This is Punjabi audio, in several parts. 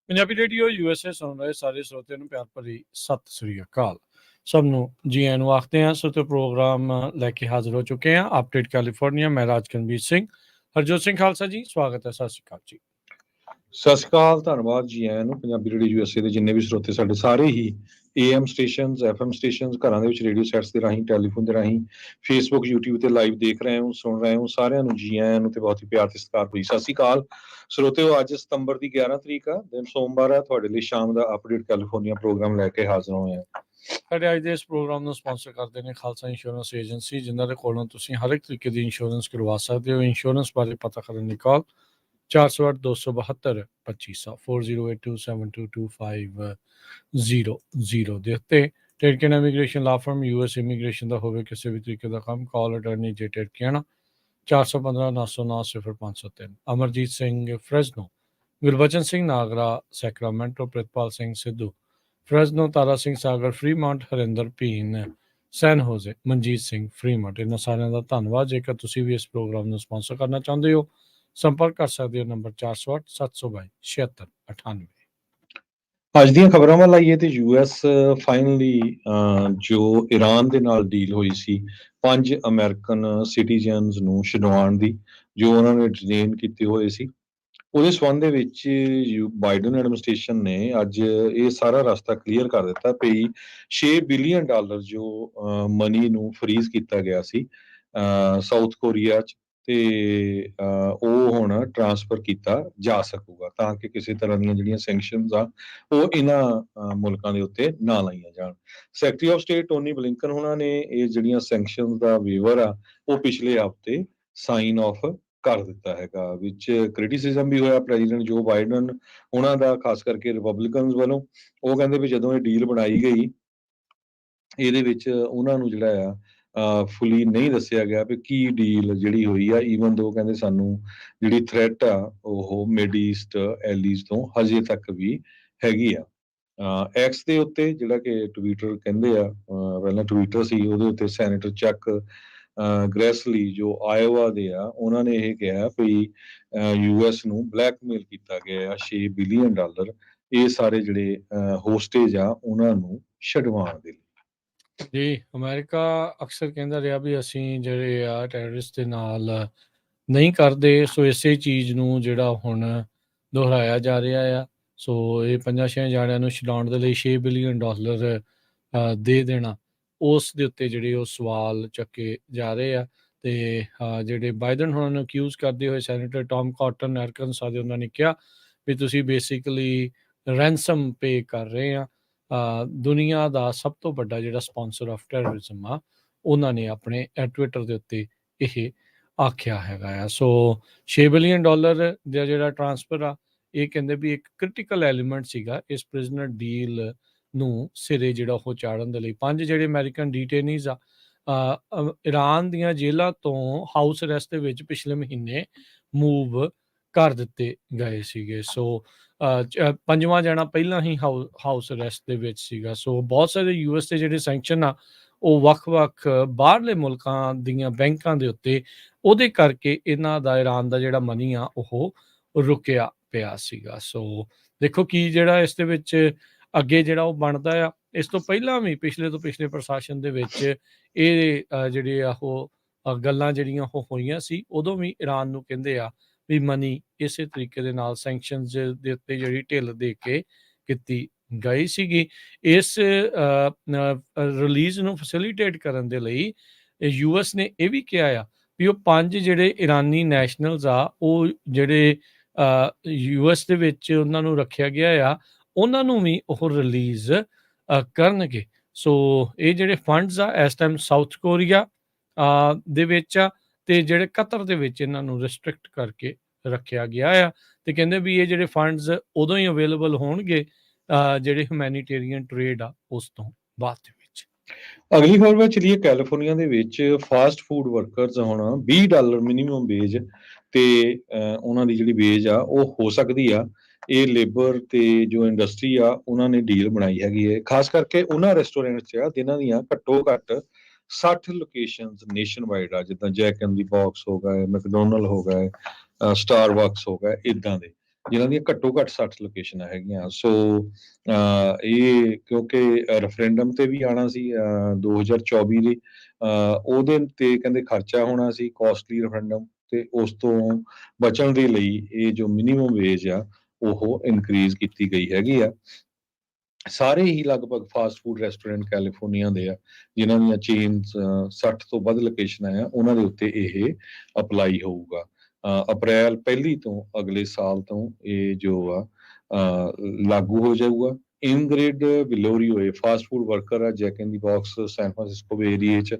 ਪੰਜਾਬੀ ਰੇਡੀਓ USA ਸੁਣ ਰਹੇ ਸਾਰੇ ਸਰੋਤਿਆਂ ਨੂੰ ਪਿਆਰ ਭਰੀ ਸਤਿ ਸ੍ਰੀ ਅਕਾਲ। ਸਭ ਨੂੰ ਜੀ ਆਇਆਂ ਨੂੰ ਆਖਦੇ ਹਾਂ। ਸੋ ਤੇ ਪ੍ਰੋਗਰਾਮ ਲੈ ਕੇ ਹਾਜ਼ਰ ਹੋ ਚੁੱਕੇ ਹਾਂ ਅਪਡੇਟ ਕੈਲੀਫੋਰਨੀਆ। ਮੈਂ ਰਾਜਕਨਵੀਰ ਸਿੰਘ, ਹਰਜੋਤ ਸਿੰਘ ਖਾਲਸਾ ਜੀ, ਸਵਾਗਤ ਹੈ। ਸਤਿ ਸ੍ਰੀ ਅਕਾਲ ਜੀ। ਸਤਿ ਸ਼੍ਰੀ ਅਕਾਲ, ਧੰਨਵਾਦ ਜੀ ਆਇਆਂ ਨੂੰ। ਪੰਜਾਬੀ ਰੇਡੀਓ USA ਦੇ ਜਿੰਨੇ ਵੀ ਸਰੋਤੇ ਸਾਡੇ ਸਾਰੇ ਹੀ AM ਸਟੇਸ਼ਨਸ, FM ਸਟੇਸ਼ਨਸ, ਘਰਾਂ ਦੇ ਵਿੱਚ ਰੇਡੀਓ ਸੈਟਸ ਦੇ ਰਾਹੀਂ, ਟੈਲੀਫੋਨ ਦੇ ਰਾਹੀਂ, ਫੇਸਬੁੱਕ, YouTube ਤੇ ਲਾਈਵ ਦੇਖ ਰਹੇ ਹੋ, ਸੁਣ ਰਹੇ ਹੋ, ਸਾਰਿਆਂ ਨੂੰ ਜੀ ਆਇਆਂ ਨੂੰ ਤੇ ਬਹੁਤ ਹੀ ਪਿਆਰ ਤੇ ਸਤਿਕਾਰ ਭਰੀ ਸਤਿ ਸ਼੍ਰੀ ਅਕਾਲ। ਸਰੋਤਿਓ, ਅੱਜ ਸਤੰਬਰ ਦੀ 11 ਤਰੀਕ ਆ, ਦਿਨ ਸੋਮਵਾਰ ਆ। ਤੁਹਾਡੇ ਲਈ ਸ਼ਾਮ ਦਾ ਅਪਡੇਟ ਕੈਲੀਫੋਰਨੀਆ ਪ੍ਰੋਗਰਾਮ ਲੈ ਕੇ ਹਾਜ਼ਰ ਹੋਏ ਹਾਂ। ਸਾਡੇ ਅੱਜ ਦੇ ਇਸ ਪ੍ਰੋਗਰਾਮ ਨੂੰ ਸਪਾਂਸਰ ਕਰਦੇ ਨੇ ਖਾਲਸਾ ਇੰਸ਼ੋਰੈਂਸ ਏਜੰਸੀ, ਜਿਨ੍ਹਾਂ ਦੇ ਕੋਲੋਂ ਤੁਸੀਂ ਹਰ ਇੱਕ ਤਰੀਕੇ ਦੀ ਇੰਸ਼ੋਰੈਂਸ ਕਰਵਾ ਸਕਦੇ ਹੋ। ਇੰਸ਼ੋਰੈਂਸ ਬਾਰੇ ਪਤਾ ਕਰਨ ਲਈ ਕਾਲ 408-272-2500 4082722500 ਦੇ ਉੱਤੇ। ਟੇਡਕਨ ਇਮੀਗ੍ਰੇਸ਼ਨ ਲਾ ਫਰਮ US ਇਮੀਗ੍ਰੇਸ਼ਨ ਦਾ ਹੋਵੇ ਕਿਸੇ ਵੀ ਤਰੀਕੇ ਦਾ ਕੰਮ, ਕਾਲ ਅਟਰਨੀ ਜੇ ਟੇਡਕਨ 415-909-0503। ਅਮਰਜੀਤ ਸਿੰਘ ਫਰੈਜ਼ਨੋ, ਗੁਰਬਚਨ ਸਿੰਘ ਨਾਗਰਾ ਸੈਕਰਾਮੈਂਟੋ, ਪ੍ਰਿਤਪਾਲ ਸਿੰਘ ਸਿੱਧੂ ਫਰੈਜ਼ਨੋ, ਤਾਰਾ ਸਿੰਘ ਸਾਗਰ ਫਰੀਮਾਂਟ, ਹਰਿੰਦਰ ਭੀਨ ਸੈਨ ਹੋਜ਼ੇ, ਮਨਜੀਤ ਸਿੰਘ ਫਰੀਮਾਂਟ। ਇਹਨਾਂ ਸਾਰਿਆਂ ਦਾ ਧੰਨਵਾਦ। ਜੇਕਰ ਤੁਸੀਂ ਵੀ ਇਸ ਪ੍ਰੋਗਰਾਮ ਨੂੰ ਸਪਾਂਸਰ ਕਰਨਾ ਚਾਹੁੰਦੇ ਹੋ, ਸੰਪਰਕ ਕਰ ਸਕਦੇ ਹੋ ਨੰਬਰ 408-722-7698। ਅੱਜ ਦੀਆਂ ਖਬਰਾਂ ਵੱਲ ਆਈਏ ਤੇ US ਫਾਈਨਲੀ ਜੋ ਈਰਾਨ ਦੇ ਨਾਲ ਡੀਲ ਹੋਈ ਸੀ 5 ਅਮਰੀਕਨ ਸਿਟੀਜ਼ਨਸ ਨੂੰ ਛਡਵਾਉਣ ਦੀ, ਜੋ ਉਹਨਾਂ ਨੇ ਡਿਟੇਨ ਕੀਤੇ ਹੋਏ ਸੀ, ਉਹਦੇ ਸੰਬੰਧ ਦੇ ਵਿੱਚ ਬਾਈਡਨ ਐਡਮਿਨਿਸਟ੍ਰੇਸ਼ਨ ਨੇ ਅੱਜ ਇਹ ਸਾਰਾ ਰਸਤਾ ਕਲੀਅਰ ਕਰ ਦਿੱਤਾ ਪਈ। $6 ਬਿਲੀਅਨ ਜੋ ਮਨੀ ਨੂੰ ਫਰੀਜ਼ ਕੀਤਾ ਗਿਆ ਸੀ ਸਾਊਥ ਕੋਰੀਆ 'ਚ, ਤੇ ਉਹ ਹੁਣ ਟਰਾਂਸਫਰ ਕੀਤਾ ਜਾ ਸਕੂਗਾ ਤਾਂ ਕਿ ਕਿਸੇ ਤਰ੍ਹਾਂ ਦੀਆਂ ਜਿਹੜੀਆਂ ਸੈਂਕਸ਼ਨਸ ਆ ਉਹ ਇਹਨਾਂ ਮੁਲਕਾਂ ਦੇ ਉੱਤੇ ਨਾ ਲਾਈਆਂ ਜਾਣ। Secretary of state Tony Blinken ਉਹਨਾਂ ਨੇ ਇਹ ਜਿਹੜੀਆਂ ਸੈਂਕਸ਼ਨਸ ਦਾ ਵੇਵਰ ਆ ਉਹ ਪਿਛਲੇ ਹਫ਼ਤੇ ਸਾਈਨ ਆਫ ਕਰ ਦਿੱਤਾ ਹੈਗਾ। ਵਿੱਚ ਕ੍ਰਿਟਿਸਿਜ਼ਮ ਵੀ ਹੋਇਆ ਪ੍ਰੈਜ਼ੀਡੈਂਟ ਜੋ ਬਾਈਡਨ ਉਹਨਾਂ ਦਾ, ਖਾਸ ਕਰਕੇ ਰਿਪਬਲਿਕਨਸ ਵੱਲੋਂ। ਉਹ ਕਹਿੰਦੇ ਵੀ ਜਦੋਂ ਇਹ ਡੀਲ ਬਣਾਈ ਗਈ ਇਹਦੇ ਵਿੱਚ ਉਹਨਾਂ ਨੂੰ ਜਿਹੜਾ ਆ ਫੁੱਲੀ ਨਹੀਂ ਦੱਸਿਆ ਗਿਆ ਵੀ ਕੀ ਡੀਲ ਜਿਹੜੀ ਹੋਈ ਆ। ਈਵਨ ਦੋ ਕਹਿੰਦੇ ਸਾਨੂੰ ਜਿਹੜੀ ਥ੍ਰੈਟ ਆ ਉਹ ਮਿਡ ਈਸਟ ਐਲੀਜ਼ ਤੋਂ ਹਜੇ ਤੱਕ ਵੀ ਹੈਗੀ ਆ। ਐਕਸ ਦੇ ਉੱਤੇ, ਜਿਹੜਾ ਕਿ ਟਵਿੱਟਰ ਕਹਿੰਦੇ ਆ, ਪਹਿਲਾਂ ਟਵਿੱਟਰ ਸੀ, ਉਹਦੇ ਉੱਤੇ ਸੈਨੇਟਰ ਚੱਕ ਗ੍ਰੈਸਲੀ ਜੋ ਆਇਓਵਾ ਦੇ ਆ, ਉਹਨਾਂ ਨੇ ਇਹ ਕਿਹਾ ਵੀ US ਨੂੰ ਬਲੈਕਮੇਲ ਕੀਤਾ ਗਿਆ ਆ $6 ਬਿਲੀਅਨ ਇਹ ਸਾਰੇ ਜਿਹੜੇ ਹੋਸਟੇਜ ਆ ਉਹਨਾਂ ਨੂੰ ਛਡਵਾਉਣ ਦੇ ਲਈ। ਜੀ, ਅਮਰੀਕਾ ਅਕਸਰ ਕਹਿੰਦਾ ਰਿਹਾ ਵੀ ਅਸੀਂ ਜਿਹੜੇ ਆ ਟੈਰਰਿਸਟ ਦੇ ਨਾਲ ਨਹੀਂ ਕਰਦੇ। ਸੋ ਇਸੇ ਚੀਜ਼ ਨੂੰ ਜਿਹੜਾ ਹੁਣ ਦੁਹਰਾਇਆ ਜਾ ਰਿਹਾ ਆ। ਸੋ ਇਹ 5-6 ਜਾਣਿਆਂ ਨੂੰ ਛਡਾਉਣ ਦੇ ਲਈ $6 ਬਿਲੀਅਨ ਦੇ ਦੇਣਾ, ਉਸ ਦੇ ਉੱਤੇ ਜਿਹੜੇ ਉਹ ਸਵਾਲ ਚੱਕੇ ਜਾ ਰਹੇ ਆ। ਤੇ ਜਿਹੜੇ ਬਾਈਡਨ ਹੁਣ ਨੂੰ ਅਕਿਊਜ਼ ਕਰਦੇ ਹੋਏ ਸੈਨੇਟਰ ਟੌਮ ਕਾਟਨ ਆਰਕਨਸਾ ਦੇ, ਉਹਨਾਂ ਨੇ ਕਿਹਾ ਵੀ ਤੁਸੀਂ ਬੇਸਿਕਲੀ ਰੈਂਸਮ ਪੇ ਕਰ ਰਹੇ ਆ। ਦੁਨੀਆ ਦਾ ਸਭ ਤੋਂ ਵੱਡਾ ਜਿਹੜਾ ਸਪਾਂਸਰ ਆਫ ਟੈਰਰਿਜ਼ਮ ਆ, ਉਹਨਾਂ ਨੇ ਆਪਣੇ ਟਵਿੱਟਰ ਦੇ ਉੱਤੇ ਇਹ ਆਖਿਆ ਹੈਗਾ ਆ। ਸੋ $6 ਬਿਲੀਅਨ ਦਾ ਜਿਹੜਾ ਟਰਾਂਸਫਰ ਆ, ਇਹ ਕਹਿੰਦੇ ਵੀ ਇੱਕ ਕ੍ਰਿਟੀਕਲ ਐਲੀਮੈਂਟ ਸੀਗਾ ਇਸ ਪ੍ਰਿਜ਼ਨਰ ਡੀਲ ਨੂੰ ਸਿਰੇ ਜਿਹੜਾ ਉਹ ਚਾੜਨ ਦੇ ਲਈ। 5 ਜਿਹੜੇ ਅਮਰੀਕਨ ਡੀਟੇਨੀਜ਼ ਆ ਇਰਾਨ ਦੀਆਂ ਜੇਲ੍ਹਾਂ ਤੋਂ ਹਾਊਸ ਅਰੈਸਟ ਦੇ ਵਿੱਚ ਪਿਛਲੇ ਮਹੀਨੇ ਮੂਵ ਕਰ ਦਿੱਤੇ ਗਏ ਸੀਗੇ। ਸੋ 5ਵਾਂ ਜਾਣਾ ਪਹਿਲਾਂ ਹੀ ਹਾਊਸ ਅਰੈਸਟ ਦੇ ਵਿੱਚ ਸੀਗਾ। ਸੋ ਬਹੁਤ ਸਾਰੇ US ਦੇ ਜਿਹੜੇ ਸੈਂਕਸ਼ਨ ਆ ਉਹ ਵੱਖ-ਵੱਖ ਬਾਹਰਲੇ ਮੁਲਕਾਂ ਦੀਆਂ ਬੈਂਕਾਂ ਦੇ ਉੱਤੇ, ਉਹਦੇ ਕਰਕੇ ਇਹਨਾਂ ਦਾ ਇਰਾਨ ਦਾ ਜਿਹੜਾ ਮਨੀ ਆ ਉਹ ਰੁਕਿਆ ਪਿਆ ਸੀਗਾ। ਸੋ ਦੇਖੋ ਕੀ ਜਿਹੜਾ ਇਸ ਦੇ ਵਿੱਚ ਅੱਗੇ ਜਿਹੜਾ ਉਹ ਬਣਦਾ ਆ। ਇਸ ਤੋਂ ਪਹਿਲਾਂ ਵੀ ਪਿਛਲੇ ਪ੍ਰਸ਼ਾਸਨ ਦੇ ਵਿੱਚ ਇਹ ਜਿਹੜੇ ਆ ਉਹ ਗੱਲਾਂ ਜਿਹੜੀਆਂ ਉਹ ਹੋਈਆਂ ਸੀ, ਉਦੋਂ ਵੀ ਇਰਾਨ ਨੂੰ ਕਹਿੰਦੇ ਆ ਵੀ ਮਨੀ ਇਸੇ ਤਰੀਕੇ ਦੇ ਨਾਲ ਸੈਂਕਸ਼ਨਸ ਦੇ ਉੱਤੇ ਜਿਹੜੀ ਢਿੱਲ ਦੇ ਕੇ ਕੀਤੀ ਗਈ ਸੀਗੀ। ਇਸ ਰਿਲੀਜ਼ ਨੂੰ ਫੈਸਿਲੀਟੇਟ ਕਰਨ ਦੇ ਲਈ US ਨੇ ਇਹ ਵੀ ਕਿਹਾ ਆ ਵੀ ਉਹ 5 ਜਿਹੜੇ ਇਰਾਨੀ ਨੈਸ਼ਨਲਸ ਆ, ਉਹ ਜਿਹੜੇ US ਦੇ ਵਿੱਚ ਉਹਨਾਂ ਨੂੰ ਰੱਖਿਆ ਗਿਆ ਆ, ਉਹਨਾਂ ਨੂੰ ਵੀ ਉਹ ਰਿਲੀਜ਼ ਕਰਨਗੇ। ਸੋ ਇਹ ਜਿਹੜੇ ਫੰਡਸ ਆ ਇਸ ਟਾਈਮ ਸਾਊਥ ਕੋਰੀਆ ਦੇ ਵਿੱਚ ਆ, ਤੇ ਜਿਹੜੇ ਕਤਰ ਦੇ ਵਿੱਚ ਇਹਨਾਂ ਨੂੰ ਰਿਸਟ੍ਰਿਕਟ ਕਰਕੇ ਰੱਖਿਆ ਗਿਆ ਆ। ਤੇ ਕਹਿੰਦੇ ਵੀ ਇਹ ਜਿਹੜੇ ਫੰਡਸ ਉਦੋਂ ਹੀ ਅਵੇਲੇਬਲ ਹੋਣਗੇ ਜਿਹੜੇ ਹਿਊਮੈਨੀਟੇਰੀਅਨ ਟ੍ਰੇਡ ਆ ਉਸ ਤੋਂ ਬਾਅਦ ਦੇ ਵਿੱਚ। ਅਗਲੀ ਖਬਰ ਵਿੱਚ ਚਲੀਏ। ਕੈਲੀਫੋਰਨੀਆ ਦੇ ਵਿੱਚ ਫਾਸਟ ਫੂਡ ਵਰਕਰਸ ਹੁਣ $20 ਮਿਨੀਮਮ ਵੇਜ ਤੇ ਉਹਨਾਂ ਦੀ ਜਿਹੜੀ ਵੇਜ ਆ ਉਹ ਹੋ ਸਕਦੀ ਆ। ਇਹ ਲੇਬਰ ਤੇ ਜੋ ਇੰਡਸਟਰੀ ਆ ਉਹਨਾਂ ਨੇ ਡੀਲ ਬਣਾਈ ਹੈਗੀ ਹੈ, ਖਾਸ ਕਰਕੇ ਉਹਨਾਂ ਰੈਸਟੋਰੈਂਟ 'ਚ ਆ ਜਿਨ੍ਹਾਂ ਦੀਆਂ ਘੱਟੋ ਘੱਟ 60 ਲੋਕੇਸ਼ਨਸ ਨੇਸ਼ਨ ਵਾਈਡ ਆ, ਜਿੱਦਾਂ ਜੈਕ ਐਂਡ ਦੀ ਬਾਕਸ ਹੋ ਗਏ, ਮੈਕਡੋਨਲਡ ਹੋ ਗਏ, ਸਟਾਰਬਕਸ ਹੋ ਗਏ, ਇਦਾਂ ਦੇ ਜਿਨ੍ਹਾਂ ਦੀਆਂ ਘੱਟੋ ਘੱਟ 60 ਲੋਕੇਸ਼ਨਾਂ ਹੈਗੀਆਂ। ਸੋ ਇਹ ਕਿਉਂਕਿ ਰੈਫਰੈਂਡਮ ਤੇ ਵੀ ਆਉਣਾ ਸੀ 2024 ਦੇ, ਉਹਦੇ ਤੇ ਕਹਿੰਦੇ ਖਰਚਾ ਹੋਣਾ ਸੀ, ਕਾਸਟਲੀ ਰੈਫਰੈਂਡਮ, ਤੇ ਉਸ ਤੋਂ ਬਚਣ ਦੇ ਲਈ ਇਹ ਜੋ ਮਿਨੀਮਮ ਵੇਜ ਆ ਉਹ ਇਨਕਰੀਜ਼ ਕੀਤੀ ਗਈ ਹੈਗੀ ਆ। ਸਾਰੇ ਹੀ ਲਗਭਗ ਫਾਸਟ ਫੂਡ ਰੈਸਟੋਰੈਂਟ ਕੈਲੀਫੋਰਨੀਆ ਦੇ ਆ, ਜਿਨ੍ਹਾਂ ਦੀਆਂ ਚੇਨਸ 60 ਤੋਂ ਵੱਧ ਲੋਕੇਸ਼ਨਾਂ ਆ, ਉਹਨਾਂ ਦੇ ਉੱਤੇ ਇਹ ਅਪਲਾਈ ਹੋਊਗਾ। ਅਪ੍ਰੈਲ 1 ਤੋਂ ਅਗਲੇ ਸਾਲ ਤੋਂ ਇਹ ਜੋ ਆ ਲਾਗੂ ਹੋ ਜਾਊਗਾ। ਇਨਗ੍ਰਿਡ ਵਿਲੋਰੀਓ ਫਾਸਟ ਫੂਡ ਵਰਕਰ ਆ, ਜੈਕ ਇਨ ਦੀ ਬਾਕਸ ਸੈਨ ਫਰਾਂਸਿਸਕੋ ਦੇ ਏਰੀਏ 'ਚ,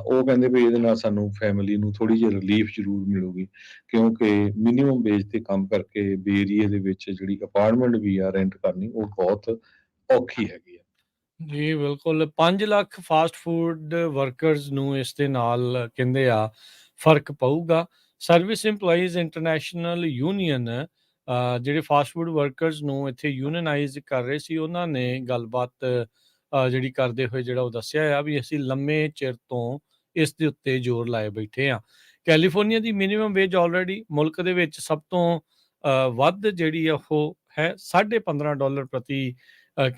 ਉਹ ਕਹਿੰਦੇ ਵੀ ਇਹਦੇ ਨਾਲ ਸਾਨੂੰ ਫੈਮਿਲੀ ਨੂੰ ਥੋੜ੍ਹੀ ਜਿਹੀ ਰਿਲੀਫ ਜ਼ਰੂਰ ਮਿਲੂਗੀ, ਕਿਉਂਕਿ ਮਿਨੀਮਮ ਵੇਜ ਤੇ ਕੰਮ ਕਰਕੇ ਬੇ ਏਰੀਏ ਦੇ ਵਿੱਚ ਜਿਹੜੀ ਅਪਾਰਟਮੈਂਟ ਵੀ ਆ ਰੈਂਟ ਕਰਨੀ ਉਹ ਬਹੁਤ ਔਖੀ ਹੈਗੀ ਆ। ਜੀ ਬਿਲਕੁਲ, 5 ਲੱਖ ਫਾਸਟ ਫੂਡ ਵਰਕਰਸ ਨੂੰ ਇਸ ਦੇ ਨਾਲ ਕਹਿੰਦੇ ਆ ਫਰਕ ਪਊਗਾ। ਸਰਵਿਸ ਇੰਪਲਾਈਜ਼ ਇੰਟਰਨੈਸ਼ਨਲ ਯੂਨੀਅਨ ਜਿਹੜੇ ਫਾਸਟ ਫੂਡ ਵਰਕਰਸ ਨੂੰ ਇੱਥੇ ਯੂਨੀਅਨਾਈਜ਼ ਕਰ ਰਹੇ ਸੀ, ਉਹਨਾਂ ਨੇ ਗੱਲਬਾਤ ਜਿਹੜੀ ਕਰਦੇ ਹੋਏ ਜਿਹੜਾ ਉਹ ਦੱਸਿਆ ਆ ਵੀ ਅਸੀਂ ਲੰਮੇ ਚਿਰ ਤੋਂ ਇਸ ਦੇ ਉੱਤੇ ਜ਼ੋਰ ਲਾਏ ਬੈਠੇ ਆ। ਕੈਲੀਫੋਰਨੀਆ ਦੀ ਮਿਨੀਮਮ ਵੇਜ ਆਲਰੇਡੀ ਮੁਲਕ ਦੇ ਵਿੱਚ ਸਭ ਤੋਂ ਵੱਧ ਜਿਹੜੀ ਆ ਉਹ ਹੈ $15.5 ਪ੍ਰਤੀ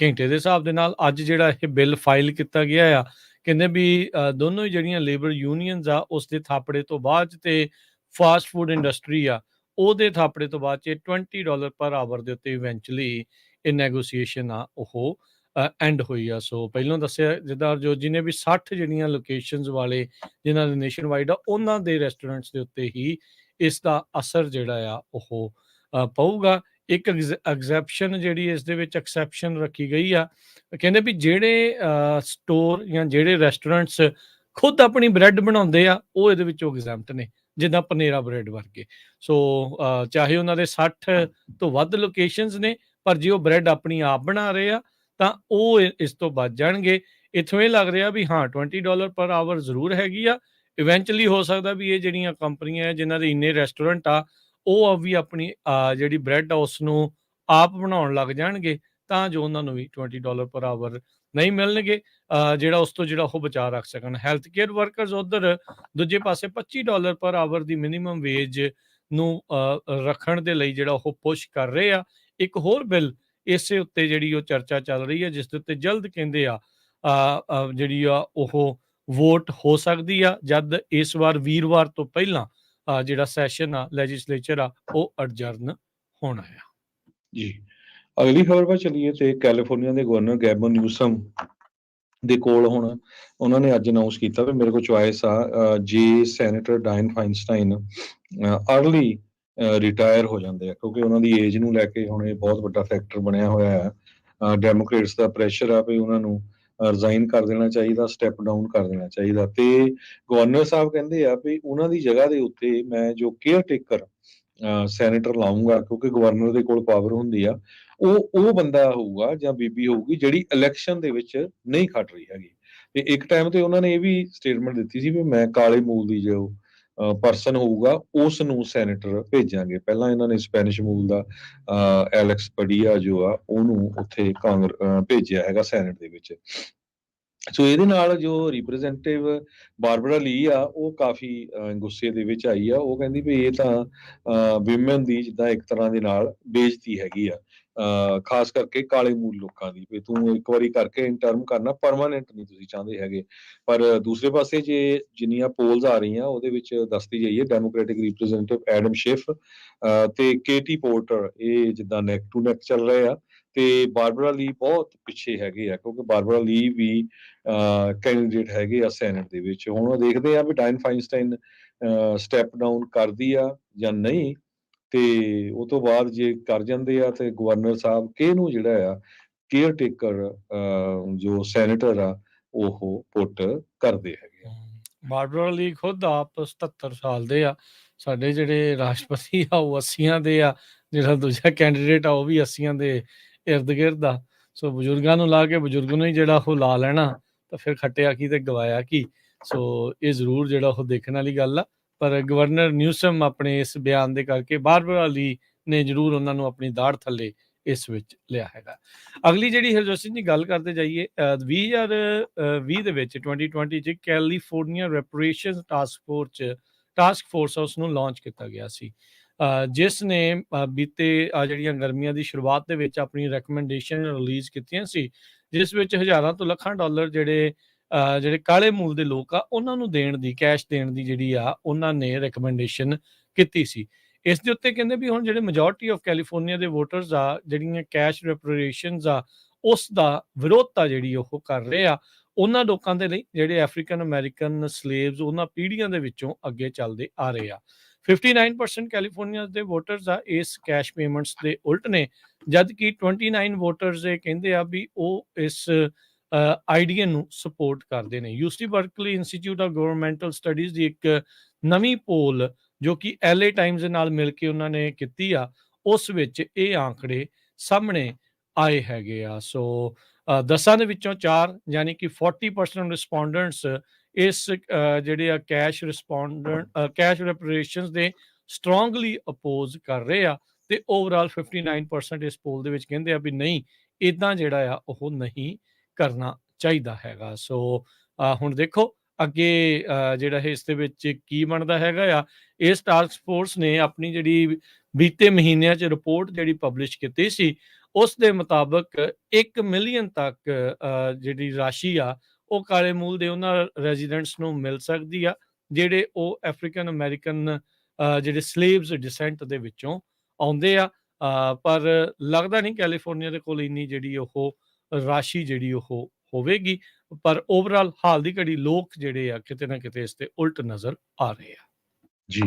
ਘੰਟੇ ਦੇ ਹਿਸਾਬ ਦੇ ਨਾਲ। ਅੱਜ ਜਿਹੜਾ ਇਹ ਬਿੱਲ ਫਾਈਲ ਕੀਤਾ ਗਿਆ ਆ, ਕਹਿੰਦੇ ਵੀ ਦੋਨੋਂ ਹੀ ਜਿਹੜੀਆਂ ਲੇਬਰ ਯੂਨੀਅਨਸ ਆ ਉਸ ਦੇ ਥਾਪੜੇ ਤੋਂ ਬਾਅਦ 'ਚ ਤੇ ਫਾਸਟ ਫੂਡ ਇੰਡਸਟਰੀ ਆ ਉਹਦੇ ਥਾਪੜੇ ਤੋਂ ਬਾਅਦ 'ਚ $20 ਪਰ ਆਵਰ ਦੇ ਉੱਤੇ ਇਵੈਂਚੁਅਲੀ ਇਹ ਨੈਗੋਸੀਏਸ਼ਨ ਆ ਉਹ ਐਂਡ ਹੋਈ ਆ। ਸੋ ਪਹਿਲਾਂ ਦੱਸਿਆ ਜਿੱਦਾਂ ਜੋ ਜਿਹਨੇ ਵੀ 60 ਜਿਹੜੀਆਂ ਲੋਕੇਸ਼ਨਸ ਵਾਲੇ ਜਿਨ੍ਹਾਂ ਦੇ ਨੇਸ਼ਨ ਵਾਈਡ ਆ, ਉਹਨਾਂ ਦੇ ਰੈਸਟੋਰੈਂਟਸ ਦੇ ਉੱਤੇ ਹੀ ਇਸ ਦਾ ਅਸਰ ਜਿਹੜਾ ਆ ਉਹ ਪਊਗਾ। ਇੱਕ ਐਗਜ਼ੈਪਸ਼ਨ ਜਿਹੜੀ ਇਸ ਦੇ ਵਿੱਚ ਐਕਸੈਪਸ਼ਨ ਰੱਖੀ ਗਈ ਆ, ਕਹਿੰਦੇ ਵੀ ਜਿਹੜੇ ਸਟੋਰ ਜਾਂ ਜਿਹੜੇ ਰੈਸਟੋਰੈਂਟਸ ਖੁਦ ਆਪਣੀ ਬ੍ਰੈਡ ਬਣਾਉਂਦੇ ਆ ਉਹ ਇਹਦੇ ਵਿੱਚੋਂ ਐਗਜ਼ੈਂਪਟ ਨੇ, ਜਿੱਦਾਂ ਪਨੇਰਾ ਬ੍ਰੈਡ ਵਰਗੇ। ਸੋ ਚਾਹੇ ਉਹਨਾਂ ਦੇ 60 ਤੋਂ ਵੱਧ ਲੋਕੇਸ਼ਨਸ ਨੇ, ਪਰ ਜੇ ਉਹ ਬ੍ਰੈਡ ਆਪਣੀ ਆਪ ਬਣਾ ਰਹੇ ਆ ਤਾਂ ਉਹ ਇਸ ਤੋਂ ਬਚ ਜਾਣਗੇ। ਇੱਥੋਂ ਇਹ ਲੱਗ ਰਿਹਾ ਵੀ ਹਾਂ $20 ਪਰ ਆਵਰ ਜ਼ਰੂਰ ਹੈਗੀ ਆ। ਇਵੈਂਚੁਅਲੀ ਹੋ ਸਕਦਾ ਵੀ ਇਹ ਜਿਹੜੀਆਂ ਕੰਪਨੀਆਂ ਹੈ ਜਿਨ੍ਹਾਂ ਦੇ ਇੰਨੇ ਰੈਸਟੋਰੈਂਟ ਆ, ਉਹ ਵੀ ਆਪਣੀ ਜਿਹੜੀ ਬ੍ਰੈਡ ਆ ਉਸ ਨੂੰ ਆਪ ਬਣਾਉਣ ਲੱਗ ਜਾਣਗੇ, ਤਾਂ ਜੋ ਉਹਨਾਂ ਨੂੰ ਵੀ $20 ਪਰ ਆਵਰ ਨਹੀਂ ਮਿਲਣਗੇ, ਜਿਹੜਾ ਉਸ ਤੋਂ ਜਿਹੜਾ ਉਹ ਬਚਾ ਰੱਖ ਸਕਣ। ਹੈਲਥ ਕੇਅਰ ਵਰਕਰਸ ਉੱਧਰ ਦੂਜੇ ਪਾਸੇ $25 ਪਰ ਆਵਰ ਦੀ ਮਿਨੀਮਮ ਵੇਜ ਨੂੰ ਰੱਖਣ ਦੇ ਲਈ ਜਿਹੜਾ ਉਹ ਪੁਸ਼ ਕਰ ਰਹੇ ਆ। ਇੱਕ ਹੋਰ ਬਿੱਲ ਇਸੇ ਉੱਤੇ ਜਿਹੜੀ ਉਹ ਚਰਚਾ ਚੱਲ ਰਹੀ ਹੈ, ਜਿਸ ਦੇ ਉੱਤੇ ਜਲਦ ਕਹਿੰਦੇ ਆ ਜਿਹੜੀ ਆ ਉਹ ਵੋਟ ਹੋ ਸਕਦੀ ਆ, ਜਦ ਇਸ ਵਾਰ ਵੀਰਵਾਰ ਤੋਂ ਪਹਿਲਾਂ ਜਿਹੜਾ ਸੈਸ਼ਨ ਆ ਲੈਜਿਸਲੇਚਰ ਆ ਉਹ ਅਡਜਰਨ ਹੋਣਾ ਆ। ਜੀ, ਅਗਲੀ ਖਬਰ ਪਰ ਚਲੀਏ ਤੇ ਕੈਲੀਫੋਰਨੀਆ ਦੇ ਗਵਰਨਰ ਗੈਬਨ ਨਿਊਸਮ ਦੇ ਕੋਲ ਹੁਣ ਉਹਨਾਂ ਨੇ ਅੱਜ ਅਨਾਉਂਸ ਕੀਤਾ ਵੀ ਮੇਰੇ ਕੋਲ ਚੁਆਇਸ ਆ, ਜੇ ਸੈਨੇਟਰ ਡਾਇਨ ਫਾਈਨਸਟਾਈਨ ਅਰਲੀ ਰਿਟਾਇਰ ਹੋ ਜਾਂਦੇ ਆ, ਕਿਉਂਕਿ ਉਹਨਾਂ ਦੀ ਏਜ ਨੂੰ ਲੈ ਕੇ ਹੁਣ ਇਹ ਬਹੁਤ ਵੱਡਾ ਫੈਕਟਰ ਬਣਿਆ ਹੋਇਆ ਆ। ਡੈਮੋਕ੍ਰੇਟਸ ਦਾ ਪ੍ਰੈਸ਼ਰ ਆ ਵੀ ਉਹਨਾਂ ਨੂੰ ਰਿਜ਼ਾਈਨ ਕਰ ਦੇਣਾ ਚਾਹੀਦਾ, ਸਟੈਪ ਡਾਊਨ ਕਰ ਦੇਣਾ ਚਾਹੀਦਾ, ਤੇ ਗਵਰਨਰ ਸਾਹਿਬ ਕਹਿੰਦੇ ਆ ਵੀ ਉਹਨਾਂ ਦੀ ਜਗ੍ਹਾ ਦੇ ਉੱਤੇ ਮੈਂ ਜੋ ਕੇਅਰ ਟੇਕਰ ਸੈਨੇਟਰ ਲਾਊਂਗਾ, ਕਿਉਂਕਿ ਗਵਰਨਰ ਦੇ ਕੋਲ ਪਾਵਰ ਹੁੰਦੀ ਆ, ਉਹ ਬੰਦਾ ਹੋਊਗਾ ਜਾਂ ਬੀਬੀ ਹੋਊਗੀ ਜਿਹੜੀ ਇਲੈਕਸ਼ਨ ਦੇ ਵਿੱਚ ਨਹੀਂ ਖੜ ਰਹੀ ਹੈਗੀ। ਤੇ ਇੱਕ ਟਾਈਮ ਤੇ ਉਹਨਾਂ ਨੇ ਇਹ ਵੀ ਸਟੇਟਮੈਂਟ ਦਿੱਤੀ ਸੀ ਵੀ ਮੈਂ ਕਾਲੇ ਮੂਲ ਦੀ ਜੋ ਪਰਸਨ ਹੋਊਗਾ ਉਸ ਨੂੰ ਸੈਨੇਟਰ ਭੇਜਾਂਗੇ। ਪਹਿਲਾਂ ਇਹਨਾਂ ਨੇ ਸਪੈਨਿਸ਼ ਮੂਲ ਦਾ ਐਲੈਕਸ ਪਡੀਆ ਜੋ ਆ ਉਹਨੂੰ ਉੱਥੇ ਭੇਜਿਆ ਹੈਗਾ ਸੈਨੇਟ ਦੇ ਵਿੱਚ। ਸੋ ਇਹਦੇ ਨਾਲ ਜੋ ਰਿਪਰੈਜ਼ੈਂਟੇਟਿਵ ਬਾਰਬਰਾ ਲੀ ਆ ਉਹ ਕਾਫੀ ਗੁੱਸੇ ਦੇ ਵਿੱਚ ਆਈ ਆ। ਉਹ ਕਹਿੰਦੀ ਵੀ ਇਹ ਤਾਂ ਵਿਮਨ ਦੀ ਜਿੱਦਾਂ ਇੱਕ ਤਰ੍ਹਾਂ ਦੇ ਨਾਲ ਬੇਇੱਜ਼ਤੀ ਹੈਗੀ ਆ, ਖਾਸ ਕਰਕੇ ਕਾਲੇ ਮੂਲ ਲੋਕਾਂ ਦੀ, ਵੀ ਤੂੰ ਇੱਕ ਵਾਰੀ ਕਰਕੇ ਇੰਟਰਮ ਕਰਨਾ, ਪਰਮਾਨੈਂਟ ਨਹੀਂ ਤੁਸੀਂ ਚਾਹੁੰਦੇ ਹੈਗੇ। ਪਰ ਦੂਸਰੇ ਪਾਸੇ ਜੇ ਜਿੰਨੀਆਂ ਪੋਲਸ ਆ ਰਹੀਆਂ ਉਹਦੇ ਵਿੱਚ ਦੱਸਦੀ ਜਾਈਏ ਡੈਮੋਕ੍ਰੈਟਿਕ ਰਿਪਰੈਜ਼ੈਂਟੇਟਿਵ ਐਡਮ ਸ਼ਿਫ ਤੇ ਕੇਟੀ ਪੋਰਟਰ ਇਹ ਜਿੱਦਾਂ ਨੈਕ ਟੂ ਨੈਕ ਚੱਲ ਰਹੇ ਆ, ਤੇ ਬਾਰਬਰਾ ਲੀ ਬਹੁਤ ਪਿੱਛੇ ਹੈਗੇ ਆ, ਕਿਉਂਕਿ ਬਾਰਬਰਾ ਲੀ ਵੀ ਕੈਂਡੀਡੇਟ ਹੈਗੇ ਆ ਸੈਨੇਟ ਦੇ ਵਿੱਚ। ਹੁਣ ਉਹ ਦੇਖਦੇ ਆ ਵੀ ਡਾਇਨ ਫਾਈਨਸਟਾਈਨ ਸਟੈਪ ਡਾਊਨ ਕਰਦੀ ਆ ਜਾਂ ਨਹੀਂ, ਤੇ ਉਹ ਤੋਂ ਬਾਅਦ ਜੇ ਕਰ ਜਾਂਦੇ ਆ ਤੇ ਗਵਰਨਰ ਸਾਹਿਬ ਕਿਹਨੂੰ ਜਿਹੜਾ ਆ ਕੇਅਰ ਟੇਕਰ ਜੋ ਸੈਨੇਟਰ ਆ ਉਹ ਪੁੱਟ ਕਰਦੇ ਹੈਗੇ ਆ। ਬਾਰਬਰਾ ਲੀ ਖੁਦ ਆਪ 77 ਸਾਲ ਦੇ ਆ। ਸਾਡੇ ਜਿਹੜੇ ਰਾਸ਼ਟਰਪਤੀ ਆ ਉਹ 80 ਦੇ ਆ, ਜਿਹੜਾ ਦੂਜਾ ਕੈਂਡੀਡੇਟ ਆ ਉਹ ਵੀ 80 ਦੇ ਇਰਦ ਗਿਰਦ ਆ। ਸੋ ਬਜ਼ੁਰਗਾਂ ਨੂੰ ਲਾ ਕੇ ਬਜ਼ੁਰਗ ਨੂੰ ਹੀ ਜਿਹੜਾ ਉਹ ਲਾ ਲੈਣਾ ਤਾਂ ਫਿਰ ਖੱਟਿਆ ਕੀ ਤੇ ਗਵਾਇਆ ਕੀ। ਸੋ ਇਹ ਜ਼ਰੂਰ ਜਿਹੜਾ ਉਹ ਦੇਖਣ ਵਾਲੀ ਗੱਲ ਆ। ਪਰ ਗਵਰਨਰ ਨਿਊਸਮ ਆਪਣੇ ਇਸ ਬਿਆਨ ਦੇ ਕਰਕੇ ਬਾਰਬਰਾ ਲੀ ਨੇ ਜ਼ਰੂਰ ਉਹਨਾਂ ਨੂੰ ਆਪਣੀ ਦਾੜ ਥੱਲੇ ਇਸ ਵਿੱਚ ਲਿਆ ਹੈਗਾ। ਅਗਲੀ ਜਿਹੜੀ ਹਰਜੋਤ ਸਿੰਘ ਜੀ ਗੱਲ ਕਰਦੇ ਜਾਈਏ 2020 ਦੇ ਵਿੱਚ 2020 'ਚ ਕੈਲੀਫੋਰਨੀਆ ਰੈਪਰੇਸ਼ਨ ਟਾਸਕ ਫੋਰਸ ਉਸ ਨੂੰ ਲਾਂਚ ਕੀਤਾ ਗਿਆ ਸੀ, ਜਿਸ ਨੇ ਬੀਤੇ ਜਿਹੜੀਆਂ ਗਰਮੀਆਂ ਦੀ ਸ਼ੁਰੂਆਤ ਦੇ ਵਿੱਚ ਆਪਣੀ ਰეკਮੈਂਡੇਸ਼ਨ ਰਿਲੀਜ਼ ਕੀਤੀਆਂ ਸੀ, ਜਿਸ ਵਿੱਚ ਹਜ਼ਾਰਾਂ ਤੋਂ ਲੱਖਾਂ ਡਾਲਰ ਜਿਹੜੇ ਕਾਲੇ ਮੂਲ ਦੇ ਲੋਕ ਆ ਉਹਨਾਂ ਨੂੰ ਦੇਣ ਦੀ, ਕੈਸ਼ ਦੇਣ ਦੀ ਜਿਹੜੀ ਆ ਉਹਨਾਂ ਨੇ ਰეკਮੈਂਡੇਸ਼ਨ ਕੀਤੀ ਸੀ। ਇਸ ਦੇ ਉੱਤੇ ਕਹਿੰਦੇ ਵੀ ਹੁਣ ਜਿਹੜੇ ਮੈਜੋਰਟੀ ਆਫ ਕੈਲੀਫੋਰਨੀਆ ਦੇ ਵੋਟਰਸ ਆ, ਜਿਹੜੀਆਂ ਕੈਸ਼ ਰੈਪਰੇਸ਼ਨਸ ਆ ਉਸ ਦਾ ਵਿਰੋਧਤਾ ਜਿਹੜੀ ਉਹ ਕਰ ਰਹੇ ਆ ਉਹਨਾਂ ਲੋਕਾਂ ਦੇ ਲਈ ਜਿਹੜੇ ਅਫਰੀਕਨ ਅਮਰੀਕਨ ਸਲੇਵਸ ਉਹਨਾਂ ਪੀੜ੍ਹੀਆਂ ਦੇ ਵਿੱਚੋਂ ਅੱਗੇ ਚੱਲਦੇ ਆ ਰਹੇ ਆ। 59% ਕੈਲੀਫੋਰਨੀਆ ਦੇ ਵੋਟਰਸ ਆ ਇਸ ਕੈਸ਼ ਪੇਮੈਂਟਸ ਦੇ ਉਲਟ ਨੇ, ਜਦ ਕਿ 29 ਵੋਟਰਸ ਇਹ ਕਹਿੰਦੇ ਆ ਵੀ ਉਹ ਇਸ ਆਈਡੀਆ ਨੂੰ ਸਪੋਰਟ ਕਰਦੇ ਨੇ। ਯੂਸੀ ਬਰਕਲੀ ਇੰਸਟੀਚਿਊਟ ਆਫ ਗਵਰਨਮੈਂਟਲ ਸਟੱਡੀਜ਼ ਦੀ ਇੱਕ ਨਵੀਂ ਪੋਲ ਜੋ ਕਿ LA ਟਾਈਮਜ਼ ਦੇ ਨਾਲ ਮਿਲ ਕੇ ਉਹਨਾਂ ਨੇ ਕੀਤੀ ਆ, ਉਸ ਵਿੱਚ ਇਹ ਆંકੜੇ ਸਾਹਮਣੇ ਆਏ ਹੈਗੇ ਆ। ਸੋ 10 ਦੇ ਵਿੱਚੋਂ 4 ਯਾਨੀ ਕਿ 40% ਰਿਸਪੋਂਡੈਂਟਸ ਇਸ ਜਿਹੜੇ ਆ ਕੈਸ਼ ਰੈਪਰੇਸ਼ਨਸ ਦੇ ਸਟਰੋਂਗਲੀ ਅਪੋਜ਼ ਕਰ ਰਹੇ ਆ ਤੇ ਓਵਰਆਲ 59% ਇਸ ਪੋਲ ਦੇ ਵਿੱਚ ਕਹਿੰਦੇ ਆ ਵੀ ਨਹੀਂ, ਇਦਾਂ ਜਿਹੜਾ ਆ ਉਹ ਨਹੀਂ ਕਰਨਾ ਚਾਹੀਦਾ ਹੈਗਾ। ਸੋ ਹੁਣ ਦੇਖੋ ਅੱਗੇ ਜਿਹੜਾ ਇਸ ਦੇ ਵਿੱਚ ਕੀ ਬਣਦਾ ਹੈਗਾ ਆ। ਇਸ ਟਾਸਕ ਫੋਰਸ ਨੇ ਆਪਣੀ ਜਿਹੜੀ ਬੀਤੇ ਮਹੀਨਿਆਂ 'ਚ ਰਿਪੋਰਟ ਜਿਹੜੀ ਪਬਲਿਸ਼ ਕੀਤੀ ਸੀ, ਉਸ ਦੇ ਮੁਤਾਬਕ 1 ਮਿਲੀਅਨ ਤੱਕ ਜਿਹੜੀ ਰਾਸ਼ੀ ਆ ਉਹ ਕਾਲੇ ਮੂਲ ਦੇ ਉਹਨਾਂ ਰੈਜ਼ੀਡੈਂਟਸ ਨੂੰ ਮਿਲ ਸਕਦੀ ਆ ਜਿਹੜੇ ਉਹ ਅਫਰੀਕਨ ਅਮਰੀਕਨ ਜਿਹੜੇ ਸਲੇਵਸ ਡਿਸੈਂਟ ਦੇ ਵਿੱਚੋਂ ਆਉਂਦੇ ਆ, ਪਰ ਲੱਗਦਾ ਨਹੀਂ ਕੈਲੀਫੋਰਨੀਆ ਦੇ ਕੋਲ ਇੰਨੀ ਜਿਹੜੀ ਉਹ ਰਾਸ਼ੀ ਜਿਹੜੀ ਉਹ ਹੋਵੇਗੀ। ਪਰ ਓਵਰਆਲ ਹਾਲ ਦੀ ਘੜੀ ਲੋਕ ਜਿਹੜੇ ਆ ਕਿਤੇ ਨਾ ਕਿਤੇ ਇਸ ਤੇ ਉਲਟ ਨਜ਼ਰ ਆ ਰਹੇ ਆ। ਜੀ,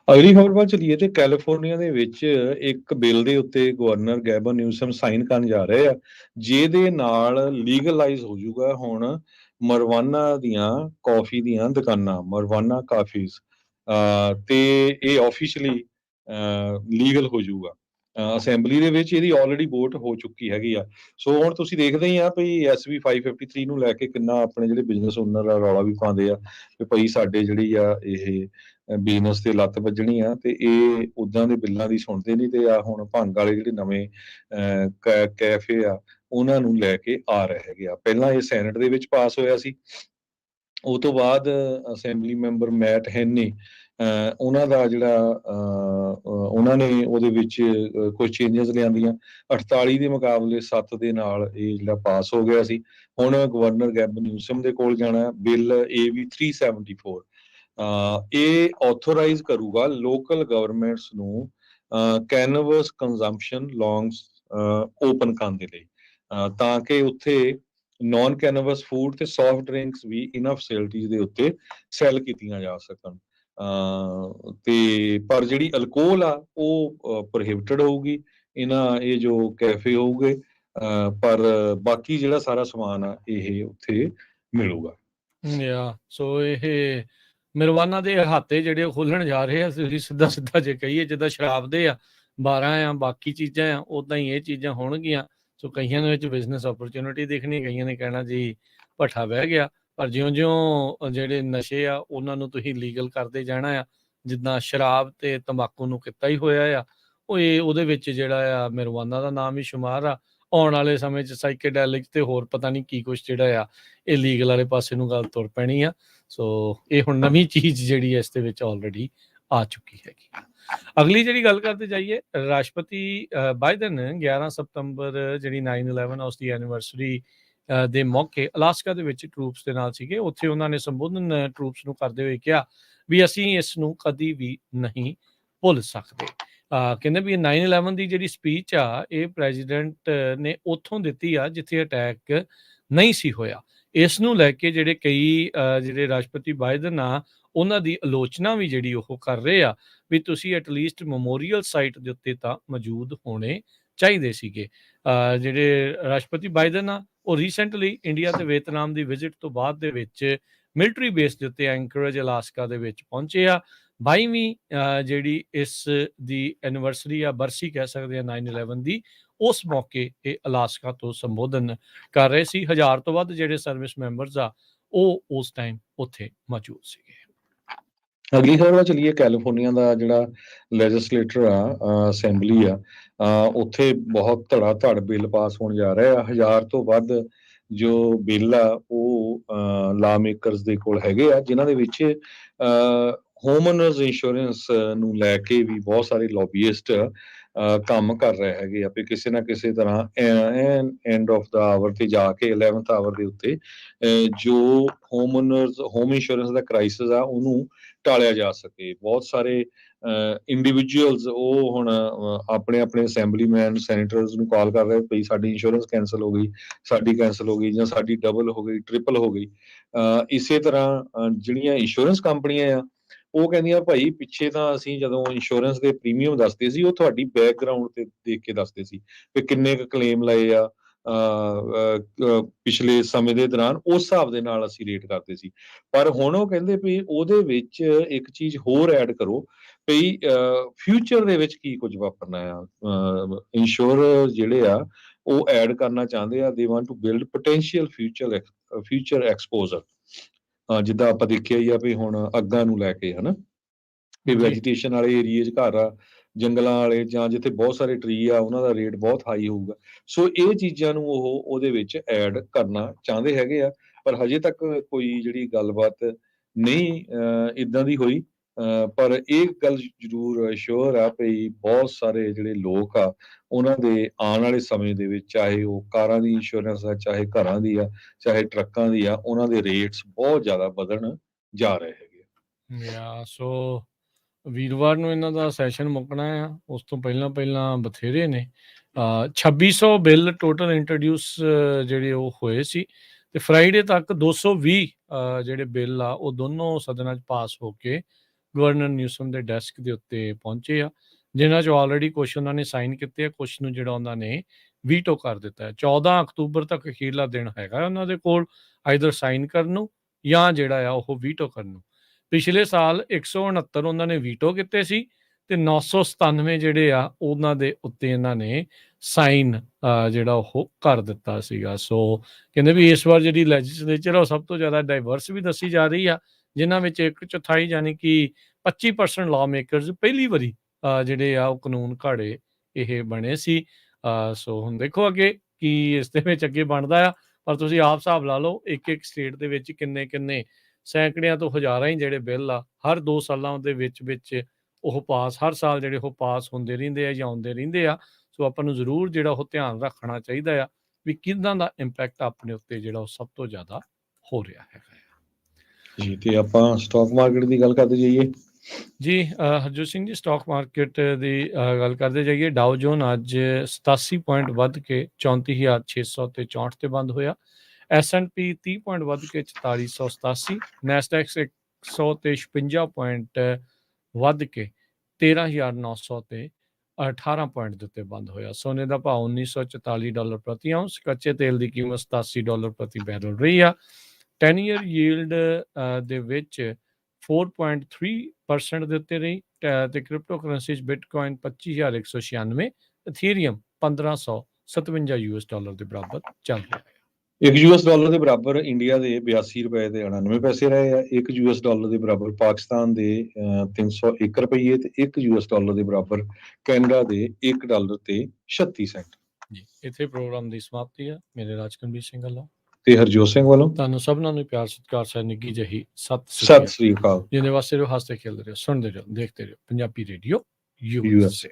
ਅਗਲੀ ਖਬਰ ਵੱਲ ਚਲੀਏ ਤੇ ਕੈਲੀਫੋਰਨੀਆ ਦੇ ਵਿੱਚ ਇੱਕ ਬਿੱਲ ਦੇ ਉੱਤੇ ਗਵਰਨਰ ਗੈਬਨ ਨਿਊਸਮ ਸਾਈਨ ਕਰਨ ਜਾ ਰਹੇ ਆ, ਜਿਹਦੇ ਨਾਲ ਲੀਗਲਾਈਜ਼ ਹੋ ਜਾਊਗਾ ਹੁਣ ਮਰਵਾਨਾ ਦੀਆਂ ਕਾਫੀ ਦੀਆਂ ਦੁਕਾਨਾਂ, ਮਰਵਾਨਾ ਕਾਫੀਜ਼, ਤੇ ਇਹ ਆਫੀਸ਼ੀਅਲੀ ਲੀਗਲ ਹੋ ਜਾਊਗਾ। ਅਸੈਂਬਲੀ ਦੇ ਵਿੱਚ ਇਹਦੀ ਆਲਰੇਡੀ ਵੋਟ ਹੋ ਚੁੱਕੀ ਹੈਗੀ ਆ। ਸੋ ਹੁਣ ਤੁਸੀਂ ਦੇਖਦੇ ਹੀ ਆ ਵੀ SB 553 ਨੂੰ ਲੈ ਕੇ ਕਿੰਨਾ ਆਪਣੇ ਜਿਹੜੇ ਬਿਜ਼ਨਸ ਓਨਰ ਆ ਰੌਲਾ ਵੀ ਪਾਉਂਦੇ ਆ ਕਿ ਭਾਈ ਸਾਡੇ ਜਿਹੜੀ ਆ ਇਹ ਬਿਜ਼ਨਸ ਤੇ ਲੱਤ ਵੱਜਣੀ ਆ, ਤੇ ਇਹ ਉਦਾਂ ਦੇ ਬਿੱਲਾਂ ਦੀ ਸੁਣਦੇ ਨਹੀਂ ਤੇ ਆ ਹੁਣ ਭੰਗ ਵਾਲੇ ਜਿਹੜੇ ਨਵੇਂ ਕੈਫੇ ਆ ਉਹਨਾਂ ਨੂੰ ਲੈ ਕੇ ਆ ਰਹੇ ਹੈਗੇ ਆ। ਪਹਿਲਾਂ ਇਹ ਸੈਨੇਟ ਦੇ ਵਿੱਚ ਪਾਸ ਹੋਇਆ ਸੀ, ਉਹ ਤੋਂ ਬਾਅਦ ਅਸੈਂਬਲੀ ਮੈਂਬਰ ਮੈਟ ਹੈਨੀ ਉਹਨਾਂ ਦਾ ਜਿਹੜਾ ਉਹਨਾਂ ਨੇ ਉਹਦੇ ਵਿੱਚ ਕੁਝ ਚੇਂਜਸ ਲਿਆਂਦੀਆਂ, 48 ਦੇ ਮੁਕਾਬਲੇ 7 ਦੇ ਨਾਲ ਇਹ ਜਿਹੜਾ ਪਾਸ ਹੋ ਗਿਆ ਸੀ। ਹੁਣ ਗਵਰਨਰ ਗੈਬਨ ਨਿਊਸਮ ਦੇ ਕੋਲ ਜਾਣਾ ਬਿੱਲ AB 374, ਇਹ ਆਥੋਰਾਈਜ਼ ਕਰੂਗਾ ਲੋਕਲ ਗਵਰਨਮੈਂਟਸ ਨੂੰ ਕੈਨਵਸ ਕੰਜ਼ੰਪਸ਼ਨ ਲੌਂਗਸ ਓਪਨ ਕਰਨ ਦੇ ਲਈ, ਤਾਂ ਕਿ ਉੱਥੇ ਨੌਨ ਕੈਨਵਸ ਫੂਡ ਤੇ ਸੌਫਟ ਡਰਿੰਕਸ ਵੀ ਇਹਨਾਂ ਫੈਸਿਲਿਟੀਜ਼ ਦੇ ਉੱਤੇ ਸੈਲ ਕੀਤੀਆਂ ਜਾ ਸਕਣ। ਤੇ ਪਰ ਜਿਹੜੀ ਅਲਕੋਹਲ ਆ ਉਹ ਪ੍ਰੋਹਿਬਿਟਡ ਹੋਊਗੀ ਇਹ ਜੋ ਕੈਫੇ ਹੋਊਗੇ, ਪਰ ਬਾਕੀ ਜਿਹੜਾ ਸਾਰਾ ਸਮਾਨ ਆ ਇਹ ਉੱਥੇ ਮਿਲੂਗਾ। ਸੋ ਇਹ ਮਰਵਾਨਾ ਦੇ ਅਹਾਤੇ ਜਿਹੜੇ ਖੋਲਣ ਜਾ ਰਹੇ ਆ, ਸਿੱਧਾ ਜੇ ਕਹੀਏ ਜਿੱਦਾਂ ਸ਼ਰਾਬ ਦੇ ਆ 12 ਆ, ਬਾਕੀ ਚੀਜ਼ਾਂ ਆ ਉਦਾਂ ਹੀ ਇਹ ਚੀਜ਼ਾਂ ਹੋਣਗੀਆਂ। ਸੋ ਕਈਆਂ ਦੇ ਵਿੱਚ ਬਿਜ਼ਨਸ ਓਪਰਚੁਨਿਟੀ ਦੇਖਣੀ, ਕਈਆਂ ਨੇ ਕਹਿਣਾ ਜੀ ਭੱਠਾ ਬਹਿ ਗਿਆ। ਪਰ ਜਿਉਂ-ਜਿਉਂ ਜਿਹੜੇ ਨਸ਼ੇ ਆ ਉਹਨਾਂ ਨੂੰ ਤੁਸੀਂ ਲੀਗਲ ਕਰਦੇ ਜਾਣਾ ਆ, ਜਿੱਦਾਂ ਸ਼ਰਾਬ ਤੇ ਤੰਬਾਕੂ ਨੂੰ ਕੀਤਾ ਹੀ ਹੋਇਆ ਆ, ਉਹਦੇ ਵਿੱਚ ਜਿਹੜਾ ਆ ਮਰਵਾਨਾ ਦਾ ਨਾਮ ਹੀ ਸ਼ੁਮਾਰ ਆ। ਆਉਣ ਵਾਲੇ ਸਮੇਂ 'ਚ ਸਾਈਕੇਡੈਲਿਕ ਤੇ ਹੋਰ ਪਤਾ ਨਹੀਂ ਕੀ ਕੁਛ ਜਿਹੜਾ ਆ ਇਹ ਲੀਗਲ ਵਾਲੇ ਪਾਸੇ ਨੂੰ ਗੱਲ ਤੁਰ ਪੈਣੀ ਆ। ਸੋ ਇਹ ਹੁਣ ਨਵੀਂ ਚੀਜ਼ ਜਿਹੜੀ ਇਸ ਦੇ ਵਿੱਚ ਆਲਰੇਡੀ ਆ ਚੁੱਕੀ ਹੈਗੀ। ਅਗਲੀ ਜਿਹੜੀ ਗੱਲ ਕਰਦੇ ਜਾਈਏ, ਰਾਸ਼ਟਰਪਤੀ ਬਾਈਡਨ 11 ਸਤੰਬਰ ਜਿਹੜੀ 9/11 ਉਸ ਦੀ ਐਨੀਵਰਸਰੀ ਦੇ ਮੌਕੇ ਅਲਾਸਕਾ ਦੇ ਵਿੱਚ ਟਰੂਪਸ ਦੇ ਨਾਲ ਸੀਗੇ। ਉੱਥੇ ਉਹਨਾਂ ਨੇ ਸੰਬੋਧਨ ਟਰੂਪਸ ਨੂੰ ਕਰਦੇ ਹੋਏ ਕਿਹਾ ਵੀ ਅਸੀਂ ਇਸ ਨੂੰ ਕਦੀ ਵੀ ਨਹੀਂ ਭੁੱਲ ਸਕਦੇ। ਕਹਿੰਦੇ ਵੀ 9/11 ਦੀ ਜਿਹੜੀ ਸਪੀਚ ਆ ਇਹ ਪ੍ਰੈਜ਼ੀਡੈਂਟ ਨੇ ਉੱਥੋਂ ਦਿੱਤੀ ਆ ਜਿੱਥੇ ਅਟੈਕ ਨਹੀਂ ਸੀ ਹੋਇਆ। ਇਸ ਨੂੰ ਲੈ ਕੇ ਜਿਹੜੇ ਕਈ ਜਿਹੜੇ ਰਾਸ਼ਟਰਪਤੀ ਬਾਈਡਨ ਆ ਉਹਨਾਂ ਦੀ ਆਲੋਚਨਾ ਵੀ ਜਿਹੜੀ ਉਹ ਕਰ ਰਹੇ ਆ ਵੀ ਤੁਸੀਂ ਐਟਲੀਸਟ ਮੈਮੋਰੀਅਲ ਸਾਈਟ ਦੇ ਉੱਤੇ ਤਾਂ ਮੌਜੂਦ ਹੋਣੇ ਚਾਹੀਦੇ ਸੀਗੇ। ਜਿਹੜੇ ਰਾਸ਼ਟਰਪਤੀ ਬਾਈਡਨ ਆ ਉਹ ਰੀਸੈਂਟਲੀ ਇੰਡੀਆ ਤੇ ਵੀਅਤਨਾਮ ਦੀ ਵਿਜ਼ਿਟ ਤੋਂ ਬਾਅਦ ਦੇ ਵਿੱਚ ਮਿਲਟਰੀ ਬੇਸ ਦੇ ਉੱਤੇ ਐਂਕਰੇਜ ਅਲਾਸਕਾ ਦੇ ਵਿੱਚ ਪਹੁੰਚੇ ਆ। 22ਵੀਂ ਜਿਹੜੀ ਇਸ ਦੀ ਐਨੀਵਰਸਰੀ ਆ, ਬਰਸੀ ਕਹਿ ਸਕਦੇ ਆ 9/11 ਦੀ, ਉਸ ਮੌਕੇ ਇਹ ਅਲਾਸਕਾ ਤੋਂ ਸੰਬੋਧਨ ਕਰ ਰਹੇ ਸੀ। 1000 ਤੋਂ ਵੱਧ ਜਿਹੜੇ ਸਰਵਿਸ ਮੈਂਬਰਸ ਆ ਉਹ ਉਸ ਟਾਈਮ ਉੱਥੇ ਮੌਜੂਦ ਸੀਗੇ। ਅਗਲੀ ਖਬਰ ਵੱਲ ਚੱਲੀਏ। ਕੈਲੀਫੋਰਨੀਆ ਦਾ ਜਿਹੜਾ ਲੈਜਿਸਲੇਟਰ ਆ, ਅਸੈਂਬਲੀ ਆ, ਉੱਥੇ ਬਹੁਤ ਧੜਾ ਧੜ ਬਿੱਲ ਪਾਸ ਹੋਣ ਜਾ ਰਿਹਾ ਆ। 1000 ਤੋਂ ਵੱਧ ਜੋ ਬਿੱਲ ਆ ਉਹ ਲਾ ਮੇਕਰਸ ਦੇ ਕੋਲ ਹੈਗੇ ਆ, ਜਿਨ੍ਹਾਂ ਦੇ ਵਿੱਚ ਹੋਮਓਨਰਸ ਇੰਸ਼ੋਰੈਂਸ ਨੂੰ ਲੈ ਕੇ ਵੀ ਬਹੁਤ ਸਾਰੇ ਲੌਬੀਇਸਟ ਕੰਮ ਕਰ ਰਹੇ ਹੈਗੇ ਆ ਵੀ ਕਿਸੇ ਨਾ ਕਿਸੇ ਤਰ੍ਹਾਂ ਐਂਡ ਆਫ ਦਾ ਆਵਰ ਤੇ ਜਾ ਕੇ 11th ਆਵਰ ਦੇ ਉੱਤੇ ਜੋ ਹੋਮ ਇੰਸ਼ੋਰੈਂਸ ਦਾ ਕ੍ਰਾਈਸਿਸ ਆ ਉਹਨੂੰ ਟਾਲਿਆ ਜਾ ਸਕੇ। ਬਹੁਤ ਸਾਰੇ ਇੰਡੀਵਿਜੂਅਲਸ ਉਹ ਹੁਣ ਆਪਣੇ ਆਪਣੇ ਅਸੈਂਬਲੀਮੈਨ ਸੈਨੇਟਰਸ ਨੂੰ ਕਾਲ ਕਰ ਰਹੇ ਪਈ ਸਾਡੀ ਇੰਸ਼ੋਰੈਂਸ ਕੈਂਸਲ ਹੋ ਗਈ, ਸਾਡੀ ਕੈਂਸਲ ਹੋ ਗਈ, ਜਾਂ ਸਾਡੀ ਡਬਲ ਹੋ ਗਈ, ਟ੍ਰਿਪਲ ਹੋ ਗਈ। ਇਸੇ ਤਰ੍ਹਾਂ ਜਿਹੜੀਆਂ ਇੰਸ਼ੋਰੈਂਸ ਕੰਪਨੀਆਂ ਆ ਉਹ ਕਹਿੰਦੀਆਂ ਭਾਈ ਪਿੱਛੇ ਤਾਂ ਅਸੀਂ ਜਦੋਂ ਇੰਸ਼ੋਰੈਂਸ ਦੇ ਪ੍ਰੀਮੀਅਮ ਦੱਸਦੇ ਸੀ ਉਹ ਤੁਹਾਡੀ ਬੈਕਗਰਾਉਂਡ ਤੇ ਦੇਖ ਕੇ ਦੱਸਦੇ ਸੀ ਕਿ ਕਿੰਨੇ ਕੁ ਕਲੇਮ ਲਏ ਆ ਪਿਛਲੇ ਸਮੇਂ ਦੇ ਦੌਰਾਨ, ਉਸ ਹਿਸਾਬ ਦੇ ਨਾਲ ਅਸੀਂ ਰੇਟ ਕਰਦੇ ਸੀ। ਪਰ ਹੁਣ ਉਹ ਕਹਿੰਦੇ ਵੀ ਉਹਦੇ ਵਿੱਚ ਇੱਕ ਚੀਜ਼ ਹੋਰ ਐਡ ਕਰੋ ਵੀ ਫਿਊਚਰ ਦੇ ਵਿੱਚ ਕੀ ਕੁਝ ਵਾਪਰਨਾ ਆ। ਇੰਸ਼ੋਰਰ ਜਿਹੜੇ ਆ ਉਹ ਐਡ ਕਰਨਾ ਚਾਹੁੰਦੇ ਆ, they want to build potential future exposure. ਜਿੱਦਾਂ ਆਪਾਂ ਦੇਖਿਆ ਹੀ ਆ ਵੀ ਹੁਣ ਅੱਗਾਂ ਨੂੰ ਲੈ ਕੇ, ਹਨਾ, ਵੀ ਵੈਜੀਟੇਸ਼ਨ ਵਾਲੇ ਏਰੀਏ 'ਚ ਘਰ ਆ, ਜੰਗਲਾਂ ਵਾਲੇ ਜਾਂ ਜਿੱਥੇ ਬਹੁਤ ਸਾਰੇ ਟਰੀ ਆ ਉਹਨਾਂ ਦਾ ਰੇਟ ਬਹੁਤ ਹਾਈ ਹੋਊਗਾ। ਸੋ ਇਹ ਚੀਜ਼ਾਂ ਨੂੰ ਉਹ ਉਹਦੇ ਵਿੱਚ ਐਡ ਕਰਨਾ ਚਾਹੁੰਦੇ ਹੈਗੇ ਆ, ਪਰ ਹਜੇ ਤੱਕ ਕੋਈ ਜਿਹੜੀ ਗੱਲਬਾਤ ਨਹੀਂ ਇਦਾਂ ਦੀ ਹੋਈ। ਪਰ ਇਹ ਗੱਲ ਜ਼ਰੂਰ ਸ਼ੋਰ ਆ ਵੀ ਬਹੁਤ ਸਾਰੇ ਜਿਹੜੇ ਲੋਕ ਆ ਉਹਨਾਂ ਦੇ ਆਉਣ ਵਾਲੇ ਸਮੇਂ ਦੇ ਵਿੱਚ, ਚਾਹੇ ਉਹ ਕਾਰਾਂ ਦੀ ਇੰਸ਼ੋਰੈਂਸ ਆ, ਚਾਹੇ ਘਰਾਂ ਦੀ ਆ, ਚਾਹੇ ਟਰੱਕਾਂ ਦੀ ਆ, ਉਹਨਾਂ ਦੇ ਰੇਟਸ ਬਹੁਤ ਜ਼ਿਆਦਾ ਵਧਣ ਜਾ ਰਹੇ ਹੈਗੇ। ਸੋ ਵੀਰਵਾਰ ਨੂੰ ਇਹਨਾਂ ਦਾ ਸੈਸ਼ਨ ਮੁੱਕਣਾ ਆ, ਉਸ ਤੋਂ ਪਹਿਲਾਂ ਬਥੇਰੇ ਨੇ 2600 ਬਿੱਲ ਟੋਟਲ ਇੰਟਰੋਡਿਊਸ ਜਿਹੜੇ ਉਹ ਹੋਏ ਸੀ, ਤੇ ਫਰਾਈਡੇ ਤੱਕ 220 ਜਿਹੜੇ ਬਿੱਲ ਆ ਉਹ ਦੋਨੋਂ ਸਦਨਾਂ 'ਚ ਪਾਸ ਹੋ ਕੇ ਗਵਰਨਰ ਨਿਊਸਮ ਦੇ ਡੈਸਕ ਦੇ ਉੱਤੇ ਪਹੁੰਚੇ ਆ, ਜਿਨ੍ਹਾਂ 'ਚ ਆਲਰੇਡੀ ਕੁਛ ਉਹਨਾਂ ਨੇ ਸਾਈਨ ਕੀਤੇ ਆ, ਕੁਛ ਨੂੰ ਜਿਹੜਾ ਉਹਨਾਂ ਨੇ ਵੀਟੋ ਕਰ ਦਿੱਤਾ ਹੈ। 14 ਅਕਤੂਬਰ ਤੱਕ ਅਖੀਰਲਾ ਦਿਨ ਹੈਗਾ ਉਹਨਾਂ ਦੇ ਕੋਲ ਆਈਦਰ ਸਾਈਨ ਕਰਨ ਨੂੰ ਜਾਂ ਜਿਹੜਾ ਆ ਉਹ ਵੀਟੋ ਕਰਨ ਨੂੰ। ਪਿਛਲੇ ਸਾਲ 169 ਉਹਨਾਂ ਨੇ ਵੀਟੋ ਕੀਤੇ ਸੀ ਤੇ 997 ਜਿਹੜੇ ਆ ਉਹਨਾਂ ਦੇ ਉੱਤੇ ਇਹਨਾਂ ਨੇ ਸਾਈਨ ਜਿਹੜਾ ਉਹ ਕਰ ਦਿੱਤਾ ਸੀਗਾ। ਸੋ ਕਹਿੰਦੇ ਵੀ ਇਸ ਵਾਰ ਜਿਹੜੀ ਲੈਜਿਸਲੇਚਰ ਆ ਉਹ ਸਭ ਤੋਂ ਜ਼ਿਆਦਾ ਡਾਈਵਰਸ ਵੀ ਦੱਸੀ ਜਾ ਰਹੀ ਆ, ਜਿਨ੍ਹਾਂ ਵਿੱਚ 1/4 ਯਾਨੀ ਕਿ 25% ਲਾ ਮੇਕਰਸ ਪਹਿਲੀ ਵਾਰੀ ਜਿਹੜੇ ਆ ਉਹ ਕਾਨੂੰਨ ਘਾੜੇ ਇਹ ਬਣੇ ਸੀ। ਸੋ ਹੁਣ ਦੇਖੋ ਅੱਗੇ ਕੀ ਇਸ ਦੇ ਵਿੱਚ ਅੱਗੇ ਬਣਦਾ ਆ, ਪਰ ਤੁਸੀਂ ਆਪ ਹਿਸਾਬ ਲਾ ਲਓ ਇੱਕ ਸਟੇਟ ਦੇ ਵਿੱਚ ਕਿੰਨੇ ਸੈਂਕੜਿਆਂ ਤੋਂ ਹਜ਼ਾਰਾਂ ਹੀ ਜਿਹੜੇ ਬਿੱਲ ਆ ਹਰ 2 ਸਾਲਾਂ ਦੇ ਵਿੱਚ ਉਹ ਪਾਸ, ਹਰ ਸਾਲ ਜਿਹੜੇ ਉਹ ਪਾਸ ਹੁੰਦੇ ਰਹਿੰਦੇ ਆ ਜਾਂ ਆਉਂਦੇ ਰਹਿੰਦੇ ਆ। ਸੋ ਆਪਾਂ ਨੂੰ ਜ਼ਰੂਰ ਜਿਹੜਾ ਉਹ ਧਿਆਨ ਰੱਖਣਾ ਚਾਹੀਦਾ ਆ ਵੀ ਕਿੱਦਾਂ ਦਾ ਇੰਪੈਕਟ ਆਪਣੇ ਉੱਤੇ ਜਿਹੜਾ ਉਹ ਸਭ ਤੋਂ ਜ਼ਿਆਦਾ ਹੋ ਰਿਹਾ ਹੈਗਾ ਜੀ। ਤੇ ਆਪਾਂ ਸਟਾਕ ਮਾਰਕੀਟ ਦੀ ਗੱਲ ਕਰਦੇ ਜਾਈਏ ਜੀ। ਹਰਜੋਤ ਸਿੰਘ ਜੀ, ਸਟਾਕ ਮਾਰਕੀਟ ਦੀ ਗੱਲ ਕਰਦੇ ਜਾਈਏ। ਡਾਓ ਜੋਨ ਅੱਜ 87 ਪੁਆਇੰਟ ਵੱਧ ਕੇ 34,600 ਤੇ 64 ਤੇ ਬੰਦ ਹੋਇਆ। S&P 30 ਪੁਆਇੰਟ ਵੱਧ ਕੇ 4487, ਨੈਸਡੈਕ 100 ਤੇ 56 ਪੁਆਇੰਟ ਵੱਧ ਕੇ 13,900 ਤੇ 18 ਪੁਆਇੰਟ ਦੇ ਉੱਤੇ ਬੰਦ ਹੋਇਆ। ਸੋਨੇ ਦਾ ਭਾਅ $1944 ਪ੍ਰਤੀ ਆਉਂਸ, ਕੱਚੇ ਤੇਲ ਦੀ ਕੀਮਤ $87 ਪ੍ਰਤੀ ਬੈਰਲ ਰਹੀ ਆ। 10 ਈਅਰ ਯੀਲਡ ਦੇ ਵਿੱਚ 4.3% ਦੇ ਉੱਤੇ ਰਹੀ, ਤੇ ਕ੍ਰਿਪਟੋ ਕਰੰਸੀ 'ਚ ਬਿਟਕੋਇਨ 25,196, ਇਥੀਰੀਅਮ $1557 ਦੇ ਬਰਾਬਰ ਚੱਲ ਰਿਹਾ ਹੈ। $1 ਦੇ ਬਰਾਬਰ ਇੰਡੀਆ ਦੇ $82 ਤੇ 99 ਪੈਸੇ ਰਹੇ ਆ। $1 ਦੇ ਬਰਾਬਰ ਪਾਕਿਸਤਾਨ ਦੇ 301 ਰੁਪਏ ਤੇ $1 ਦੇ ਬਰਾਬਰ ਕੈਨੇਡਾ ਦੇ $1 ਤੇ 36 ਸੈਂਟ। ਜੀ, ਇੱਥੇ ਪ੍ਰੋਗਰਾਮ ਦੀ ਸਮਾਪਤੀ ਆ। ਮੇਰੇ ਰਾਜਕਨਵੀਰ ਸਿੰਘ ਵੱਲੋਂ ਤੇ ਹਰਜੋਤ ਸਿੰਘ ਵੱਲੋਂ ਤੁਹਾਨੂੰ ਸਭਨਾਂ ਨੂੰ ਪਿਆਰ ਸਤਿਕਾਰ ਸਹਿ ਨਿੱਘੀ ਜਿਹੀ ਸਤਿ ਸ੍ਰੀ ਅਕਾਲ। ਜਿਹਦੇ ਵਾਸਤੇ ਰਹੋ, ਹੱਸਦੇ ਖੇਲਦੇ ਰਹੋ, ਸੁਣਦੇ ਰਹੋ, ਦੇਖਦੇ ਰਹੋ ਪੰਜਾਬੀ ਰੇਡੀਓ USA।